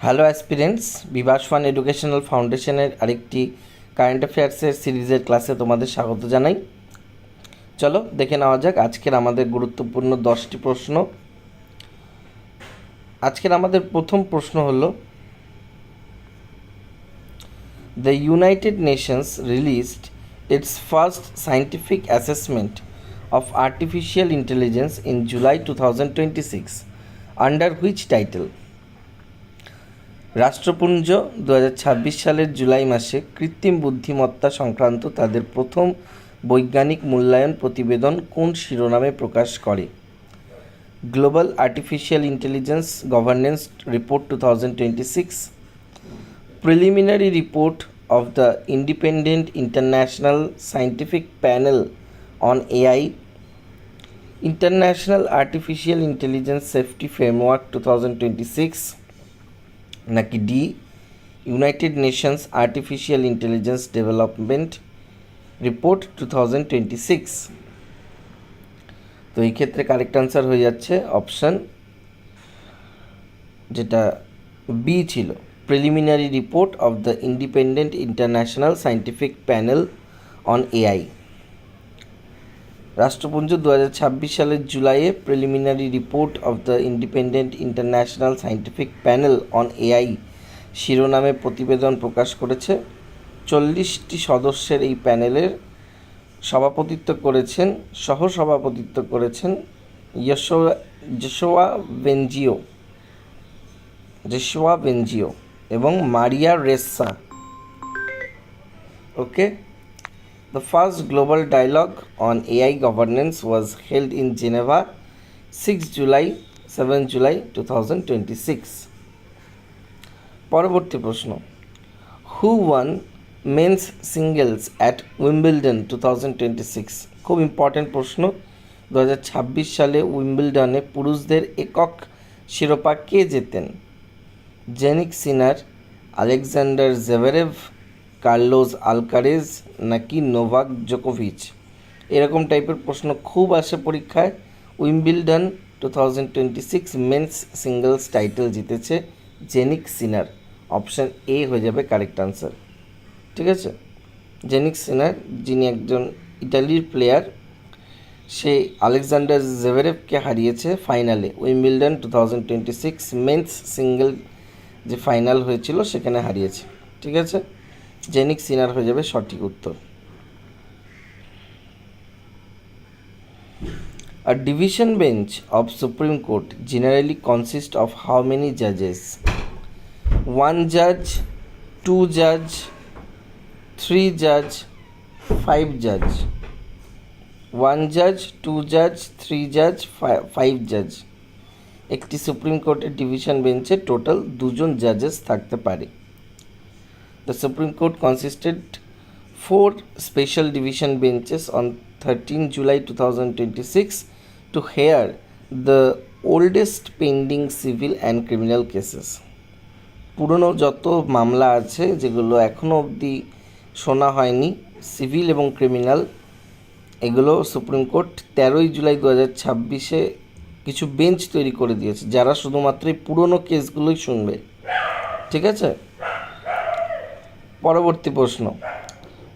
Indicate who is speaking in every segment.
Speaker 1: Hello aspirants, Bibhas fun educational ফাউন্ডেশনের আরেকটি current অ্যাফেয়ার্সের সিরিজের ক্লাসে তোমাদের স্বাগত জানাই। চলো দেখে নেওয়া যাক আজকের আমাদের গুরুত্বপূর্ণ 10টি প্রশ্ন। আজকের আমাদের প্রথম প্রশ্ন হলো, the United Nations released its first scientific assessment of artificial intelligence in July 2026 under which title? রাষ্ট্রপুঞ্জ 2026 সালের জুলাই মাসে কৃত্রিম বুদ্ধিমত্তা সংক্রান্ত তাদের প্রথম বৈজ্ঞানিক মূল্যায়ন প্রতিবেদন কোন শিরোনামে প্রকাশ করে? Global artificial intelligence governance report 2026, preliminary report of the independent international scientific panel on AI, international artificial intelligence safety framework 2026, নাকি D United Nations artificial intelligence development report 2026? তো এই ক্ষেত্রে কারেক্ট আনসার হয়ে যাচ্ছে অপশান যেটা বি ছিল, preliminary report of the independent international scientific panel on AI. রাষ্ট্রপুঞ্জ 2026 সালের জুলাইয়ে preliminary report of the independent international scientific panel on AI শিরোনামে প্রতিবেদন প্রকাশ করেছে। 40টি সদস্যের এই প্যানেলের সহসভাপতিত্ব করেছেন জোশোয়া ভেনজিও এবং মারিয়া racer. Okay, the first global dialogue on AI governance was held in Geneva 7 July 2026. পরবর্তী প্রশ্ন, who won men's singles at Wimbledon 2026? খুব ইম্পর্টেন্ট প্রশ্ন। 2026 সালে উইম্বলডনে পুরুষদের একক শিরোপা কে জেতেন? জেনিক সিনার, আলেকজান্ডার জেভারেভ, কার্লোস আলকারেজ, নাকি নোভাক জোকোভিচ? এরকম টাইপের প্রশ্ন খুব আসে পরীক্ষায়। উইম্বলডন 2026 মেন্স সিঙ্গলস টাইটেল জিতেছে জেনিক সিনার। অপশান এ হয়ে যাবে কারেক্ট আনসার। ঠিক আছে, জেনিক সিনার যিনি একজন ইটালির প্লেয়ার, সে আলেকজান্ডার জেভারেভকে হারিয়েছে ফাইনালে। উইম্বলডন 2026 মেন্স সিঙ্গল যে ফাইনাল হয়েছিল সেখানে হারিয়েছে। ঠিক আছে, জেনিক সিনার হয়ে যাবে সঠিক উত্তর। A division bench of Supreme Court generally consists of how many judges? 1 judge, 2 judge, 3 judge, 5 judge? 1 judge, 2 judge, 3 judge, 5 judge? একটি সুপ্রিম কোর্টের ডিভিশন বেঞ্চে টোটাল 2জন জাজেস থাকতে পারে। The Supreme Court consisted 4 special division benches on 13 July 2026 to hear the oldest pending civil and criminal cases. পুরনো যত মামলা আছে যেগুলো এখনও অবধি শোনা হয়নি, সিভিল এবং ক্রিমিনাল, এগুলো সুপ্রিম কোর্ট 13 জুলাই 2026 কিছু বেঞ্চ তৈরি করে দিয়েছে যারা শুধুমাত্র এই পুরনো কেসগুলোই শুনবে। ঠিক আছে, পরবর্তী প্রশ্ন,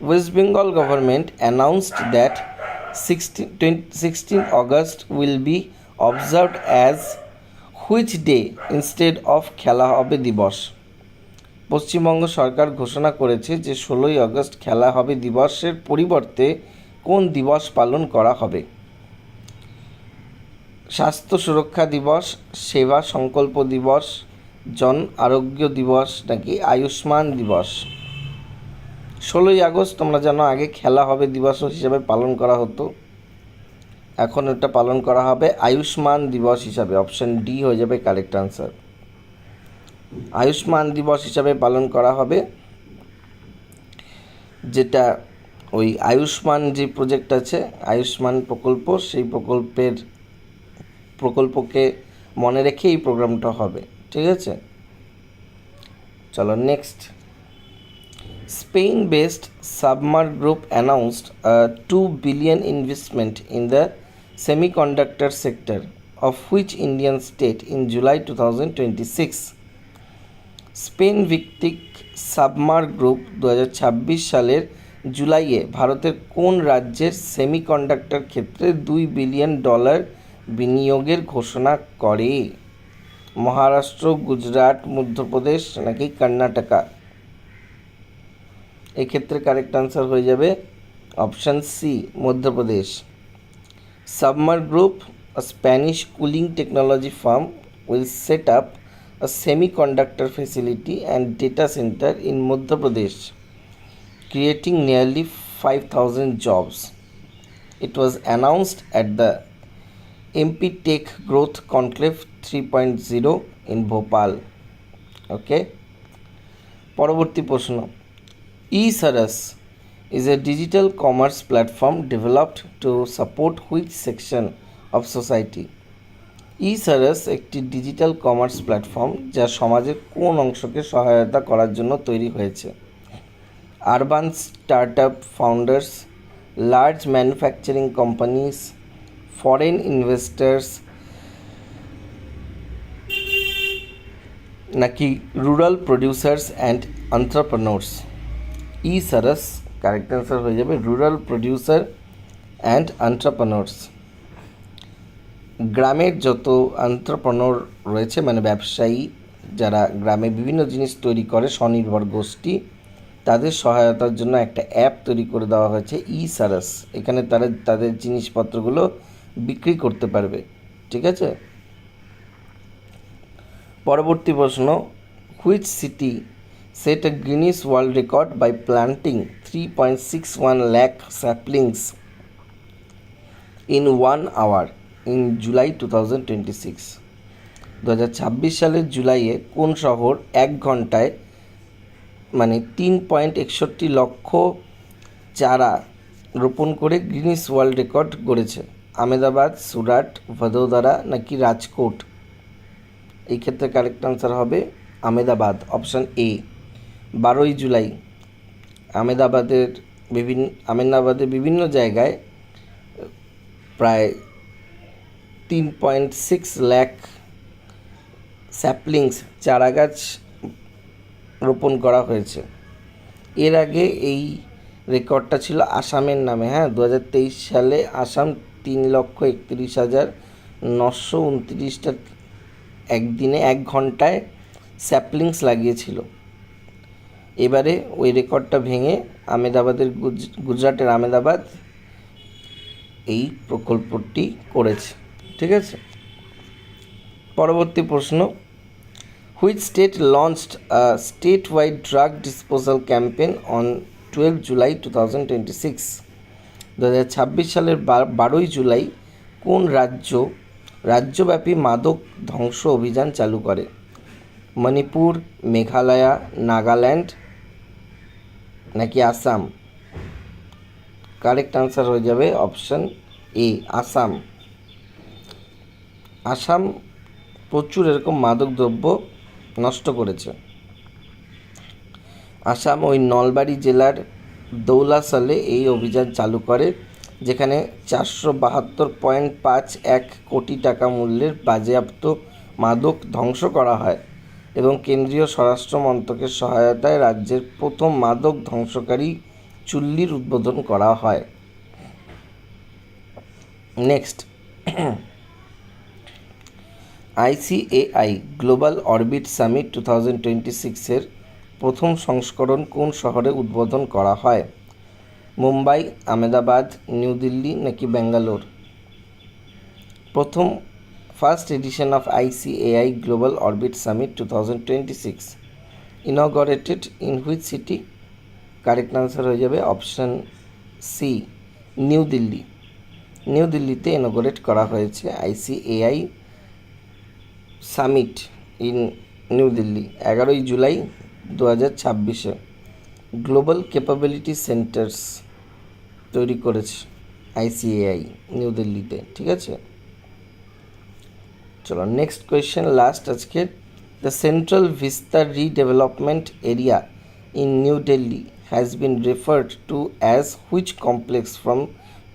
Speaker 1: West Bengal government announced that 16 August will be observed as which day instead of খেলা হবে দিবস? পশ্চিমবঙ্গ সরকার ঘোষণা করেছে যে 16 আগস্ট খেলা হবে দিবসের পরিবর্তে কোন দিবস পালন করা হবে? স্বাস্থ্য সুরক্ষা দিবস, সেবা সংকল্প দিবস, জন আরোগ্য দিবস, নাকি আয়ুষ্মান দিবস? 16 আগস্ট তোমরা জানো আগে খেলা হবে দিবস হিসাবে পালন করা হতো, এখন এটা পালন করা হবে আয়ুষ্মান দিবস হিসাবে। অপশান ডি হয়ে যাবে কারেক্ট আনসার। আয়ুষ্মান দিবস হিসাবে পালন করা হবে, যেটা ওই আয়ুষ্মান যে প্রজেক্ট আছে আয়ুষ্মান প্রকল্প, সেই প্রকল্পকে মনে রেখে এই প্রোগ্রামটা হবে। ঠিক আছে, চলো next. Spain based Submer Group announced a 2 billion investment in the semiconductor sector of which Indian state in July 2026? Spain ভিত্তিক সাবমার গ্রুপ 2026 সালের জুলাইয়ে ভারতের কোন রাজ্যের সেমিকন্ডাক্টর ক্ষেত্রে $2 বিলিয়ন বিনিয়োগের ঘোষণা করে? মহারাষ্ট্র, গুজরাট, মধ্যপ্রদেশ নাকি কর্ণাটকা? এক্ষেত্রে কারেক্ট আনসার হয়ে যাবে অপশান সি, মধ্যপ্রদেশ। সাবমার group, a Spanish cooling technology firm, will set up a semiconductor facility and data center in Madhya Pradesh, creating nearly 5,000 jobs. It was announced at the MP Tech Growth Conclave 3.0 in Bhopal. Okay. পরবর্তী প্রশ্ন, eSaras is a digital commerce platform developed to support which section of society? eSaras একটি digital commerce platform যা সমাজের কোন অংশকে সহায়তা করার জন্য তৈরি হয়েছে? Urban startup founders, large manufacturing companies, foreign investors নাকি rural producers and entrepreneurs? eSaras correct answer হয়ে যাবে রুরাল প্রডিউসার অ্যান্ড এন্টারপ্রেনার্স। গ্রামের যত এন্টারপ্রেনার রয়েছে, মানে ব্যবসায়ী যারা গ্রামে বিভিন্ন জিনিস তৈরি করে, স্বনির্ভর গোষ্ঠী, তাদের সহায়তার জন্য একটা অ্যাপ তৈরি করে দেওয়া হয়েছে eSaras। এখানে তারা তাদের জিনিসপত্রগুলো বিক্রি করতে পারবে। ঠিক আছে। পরবর্তী প্রশ্ন, which city set a Guinness World Record by planting 3.61 lakh saplings in 1 hour in July 2026? 2026 সালের জুলাইয়ে কোন শহর 1 ঘন্টায় মানে 3.61 লক্ষ চারা রোপণ করে গিনিস ওয়ার্ল্ড রেকর্ড গড়েছে? আহমেদাবাদ, সুরাট, ভদোদরা নাকি রাজকোট? এই ক্ষেত্রে কারেক্ট আনসার হবে আহমেদাবাদ, অপশান এ। 12ই জুলাই আহমেদাবাদের বিভিন্ন জায়গায় প্রায় 3.6 লাখ স্যাপলিংস চারা গাছ রোপণ করা হয়েছে। এর আগে এই রেকর্ডটা ছিল আসামের নামে। 2023 সালে আসাম 3,31,929টা একদিনে 1 ঘন্টায় স্যাপলিংস লাগিয়েছিল। এবারে ওই রেকর্ডটা ভেঙে গুজরাটের আহমেদাবাদ এই প্রকল্পটি করেছে। ঠিক আছে। পরবর্তী প্রশ্ন, which state launched a state wide drug disposal campaign on 12 July 2026? 2026 সালের 12ই জুলাই কোন রাজ্যব্যাপী মাদক ধ্বংস অভিযান চালু করে? মণিপুর, মেঘালয়, নাগাল্যান্ড নাকি আসাম? কারেক্ট আনসার হয়ে যাবে অপশান এ, আসাম। আসাম প্রচুর এরকম মাদক দ্রব্য নষ্ট করেছে। আসাম ওই নলবাড়ি জেলার দৌলাশালে এই অভিযান চালু করে, যেখানে 472.51 কোটি টাকা মূল্যের বাজেয়াপ্ত মাদক ধ্বংস করা হয় এবং কেন্দ্রীয় স্বরাষ্ট্র মন্ত্রকের সহায়তায় রাজ্যের প্রথম মাদক ধ্বংসকারী চুল্লির উদ্বোধন করা হয়। Next, ICAI global orbit summit 2026-এর প্রথম সংস্করণ কোন শহরে উদ্বোধন করা হয়? মুম্বাই, আহমেদাবাদ, নিউ দিল্লি নাকি Bangalore? First edition of ICAI global orbit summit 2026 inaugurated in which city? Correct answer হয়ে যাবে option C, new Delhi. New দিল্লিতে ইনঅগারেট করা হয়েছে ICAI summit in new Delhi 11ই জুলাই 2026-এ। গ্লোবাল ক্যাপাবিলিটি সেন্টার্স তৈরি করেছে ICAI নিউ দিল্লিতে। ঠিক আছে। চলো নেক্সট কোয়েশ্চেন, লাস্ট আজকে। The Central Vista redevelopment area in new Delhi has been referred to as which complex from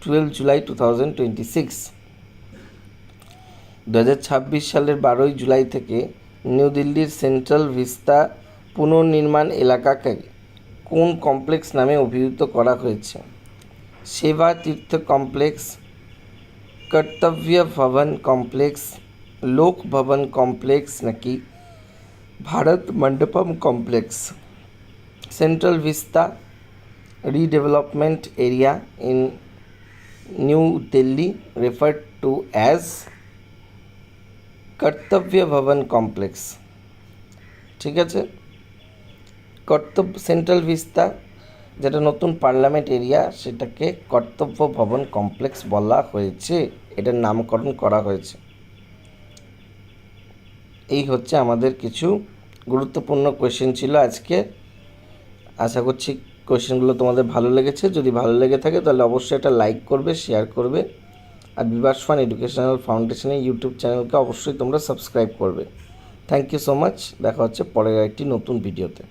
Speaker 1: 12 July 2026? 2026 সালের 12ই জুলাই থেকে নিউ দিল্লির সেন্ট্রাল ভিস্তা পুনর্নির্মাণ এলাকাকে কোন কমপ্লেক্স নামে অভিহিত করা হয়েছে? সেবা তীর্থ কমপ্লেক্স, কর্তব্য ভবন কমপ্লেক্স, লোক ভবন কমপ্লেক্স নাকি Bharat Mandapam complex? Central vista redevelopment area in New Delhi referred to as কর্তব্য ভবন কমপ্লেক্স। ঠিক আছে, সেন্ট্রাল ভিস্তা যেটা নতুন পার্লামেন্ট এরিয়া সেটাকে কর্তব্য ভবন কমপ্লেক্স বলা হয়েছে, এটার নামকরণ করা হয়েছে। এই হচ্ছে আমাদের কিছু গুরুত্বপূর্ণ কোয়েশ্চেন ছিল আজকে। আশা করছি কোয়েশ্চেনগুলো তোমাদের ভালো লেগেছে। যদি ভালো লেগে থাকে তাহলে অবশ্যই একটা লাইক করবে, শেয়ার করবে, আর বিভাস ফান এডুকেশনাল ফাউন্ডেশনের ইউটিউব চ্যানেলকে অবশ্যই তোমরা সাবস্ক্রাইব করবে। Thank you so much. দেখা হচ্ছে পরের একটি নতুন ভিডিওতে।